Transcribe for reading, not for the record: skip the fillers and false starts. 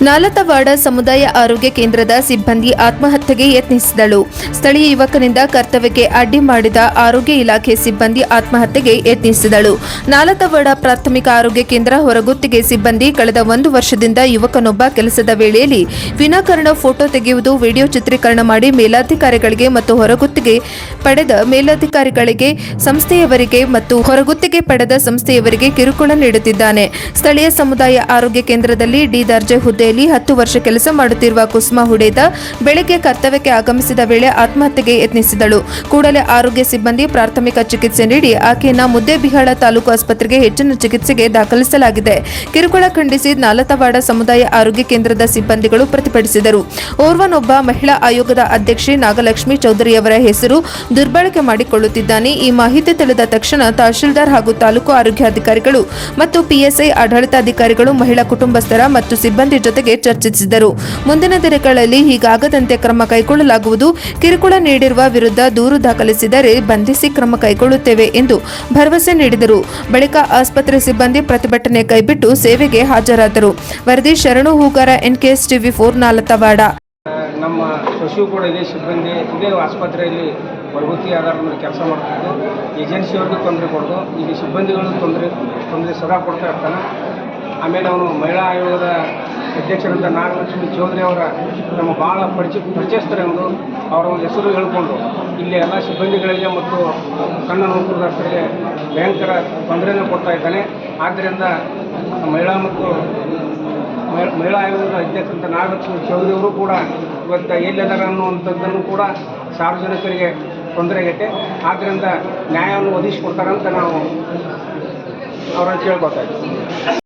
ನಾಲತವಾಡ ಸಮುದಾಯ ಆರೋಗ್ಯ ಕೇಂದ್ರದ ಸಿಬ್ಬಂದಿ ಆತ್ಮಹತ್ಯೆಗೆ ಯತ್ನಿಸಿದಳು. ಸ್ಥಳೀಯ ಯುವಕನಿಂದ ಕರ್ತವ್ಯಕ್ಕೆ ಅಡ್ಡಿ ಮಾಡಿದ ಆರೋಗ್ಯ ಇಲಾಖೆ ಸಿಬ್ಬಂದಿ ಆತ್ಮಹತ್ಯೆಗೆ ಯತ್ನಿಸಿದಳು. ನಾಲತವಾಡ ಪ್ರಾಥಮಿಕ ಆರೋಗ್ಯ ಕೇಂದ್ರ ಹೊರಗುತ್ತಿಗೆ ಸಿಬ್ಬಂದಿ ಕಳೆದ 1 ವರ್ಷದಿಂದ ಯುವಕನೊಬ್ಬ ಕೆಲಸದ ವೇಳೆಯಲ್ಲಿ ವಿನಾಕಾರಣ ಫೋಟೋ ತೆಗೆಯುವುದು, ವಿಡಿಯೋ ಚಿತ್ರೀಕರಣ ಮಾಡಿ ಮೇಲಾಧಿಕಾರಿಗಳಿಗೆ ಮತ್ತು ಹೊರಗುತ್ತಿಗೆ ಪಡೆದ ಮೇಲಾಧಿಕಾರಿಗಳಿಗೆ ಸಂಸ್ಥೆಯವರಿಗೆ ಮತ್ತು ಹೊರಗುತ್ತಿಗೆ ಪಡೆದ ಸಂಸ್ಥೆಯವರಿಗೆ ಕಿರುಕುಳ ನೀಡುತ್ತಿದ್ದಾನೆ. ಸ್ಥಳೀಯ ಸಮುದಾಯ ಆರೋಗ್ಯ ಕೇಂದ್ರದಲ್ಲಿ ಡಿ ದರ್ಜೆ ಹುದ್ದೆಯಲ್ಲಿ 10 ವರ್ಷ ಕೆಲಸ ಮಾಡುತ್ತಿರುವ ಕುಸುಮಾ ಹುಡೇದ ಬೆಳಗ್ಗೆ ಕರ್ತವ್ಯಕ್ಕೆ ಆಗಮಿಸಿದ ವೇಳೆ ಆತ್ಮಹತ್ಯೆಗೆ ಯತ್ನಿಸಿದಳು. ಕೂಡಲೇ ಆರೋಗ್ಯ ಸಿಬ್ಬಂದಿ ಪ್ರಾಥಮಿಕ ಚಿಕಿತ್ಸೆ ನೀಡಿ ಆಕೆಯನ್ನು ಮುದ್ದೇಬಿಹಾಳ ತಾಲೂಕು ಆಸ್ಪತ್ರೆಗೆ ಹೆಚ್ಚಿನ ಚಿಕಿತ್ಸೆಗೆ ದಾಖಲಿಸಲಾಗಿದೆ. ಕಿರುಕುಳ ಖಂಡಿಸಿ ನಾಲತವಾಡ ಸಮುದಾಯ ಆರೋಗ್ಯ ಕೇಂದ್ರದ ಸಿಬ್ಬಂದಿಗಳು ಪ್ರತಿಭಟಿಸಿದರು. ಓರ್ವನೊಬ್ಬ ಮಹಿಳಾ ಆಯೋಗದ ಅಧ್ಯಕ್ಷೆ ನಾಗಲಕ್ಷ್ಮಿ ಚೌಧರಿಯವರ ಹೆಸರು ದುರ್ಬಳಕೆ ಮಾಡಿಕೊಳ್ಳುತ್ತಿದ್ದಾನೆ. ಈ ಮಾಹಿತಿ ತಿಳಿದ ತಕ್ಷಣ ತಹಶೀಲ್ದಾರ್ ಹಾಗೂ ತಾಲೂಕು ಆರೋಗ್ಯಾಧಿಕಾರಿಗಳು ಮತ್ತು ಪಿಎಸ್ಐ ಆಡಳಿತಾಧಿಕಾರಿಗಳು ಮಹಿಳಾ ಕುಟುಂಬಸ್ಥರ ಮತ್ತು ಸಿಬ್ಬಂದಿ ಜೊತೆಗೆ ಚರ್ಚಿಸಿದರು. ಮುಂದಿನ ದಿನಗಳಲ್ಲಿ ಹೀಗಾಗದಂತೆ ಕ್ರಮ ಕೈಗೊಳ್ಳಲಾಗುವುದು. ಕಿರುಕುಳ ನೀಡಿರುವ ವಿರುದ್ಧ ದೂರು ದಾಖಲಿಸಿದರೆ ಬಂಧಿಸಿ ಕ್ರಮ ಕೈಗೊಳ್ಳುತ್ತೇವೆ ಎಂದು ಭರವಸೆ ನೀಡಿದರು. ಬಳಿಕ ಆಸ್ಪತ್ರೆ ಸಿಬ್ಬಂದಿ ಪ್ರತಿಭಟನೆ ಕೈಬಿಟ್ಟು ಸೇವೆಗೆ ಹಾಜರಾದರು. ವರದಿ ಶರಣು ಹೂಗಾರ, NKS TV4 ನಾಲತವಾಡ. ನಮ್ಮ ಸೊಸೆಯು ಕೂಡ ಇದೇ ಸಿಬ್ಬಂದಿ ಇದೇ ಆಸ್ಪತ್ರೆಯಲ್ಲಿ ಹೊರಗುತ್ತಿ ಆಧಾರದ ಮೇಲೆ ಕೆಲಸ ಮಾಡ್ತಿದ್ದು ಏಜೆನ್ಸಿಯವ್ರಿಗೆ ತೊಂದರೆ ಕೊಡೋದು, ಈಗ ಸಿಬ್ಬಂದಿಗಳು ತೊಂದರೆ ಸದಾ ಕೊಡ್ತಾ ಇರ್ತಾನೆ. ಆಮೇಲೆ ಅವನು ಮಹಿಳಾ ಆಯೋಗದ ಅಧ್ಯಕ್ಷರಿಂದ ನಾಗಲಕ್ಷ್ಮಿ ಚೌಧರಿ ಅವರ ನಮ್ಮ ಭಾಳ ಪರಿಚಯಸ್ಥರೇ ಅವರ ಒಂದು ಹೆಸರು ಹೇಳ್ಕೊಂಡು ಇಲ್ಲಿ ಎಲ್ಲ ಸಿಬ್ಬಂದಿಗಳಿಗೆ ಮತ್ತು ಸಣ್ಣ ನೌಕರರಿಗೆ ಭಯಂಕರ ತೊಂದರೆಯನ್ನು ಕೊಡ್ತಾ ಇದ್ದಾನೆ. ಆದ್ದರಿಂದ ಮಹಿಳಾ ಆಯೋಗದ ಅಧ್ಯಕ್ಷರಂತ ನಾಗಲಕ್ಷ್ಮಿ ಚೌಧರಿ ಅವರು ಕೂಡ ಇವತ್ತು ಎಲ್ಲಿದ್ದಾರೆ ಅನ್ನುವಂಥದ್ದನ್ನು ಕೂಡ ಸಾರ್ವಜನಿಕರಿಗೆ ತೊಂದರೆಗೈತೆ. ಆದ್ದರಿಂದ ನ್ಯಾಯವನ್ನು ಒದಗಿಸಿಕೊಡ್ತಾರಂತ ನಾವು ಅವರನ್ನು ಕೇಳ್ಕೊತಾ ಇದ್ದೀವಿ.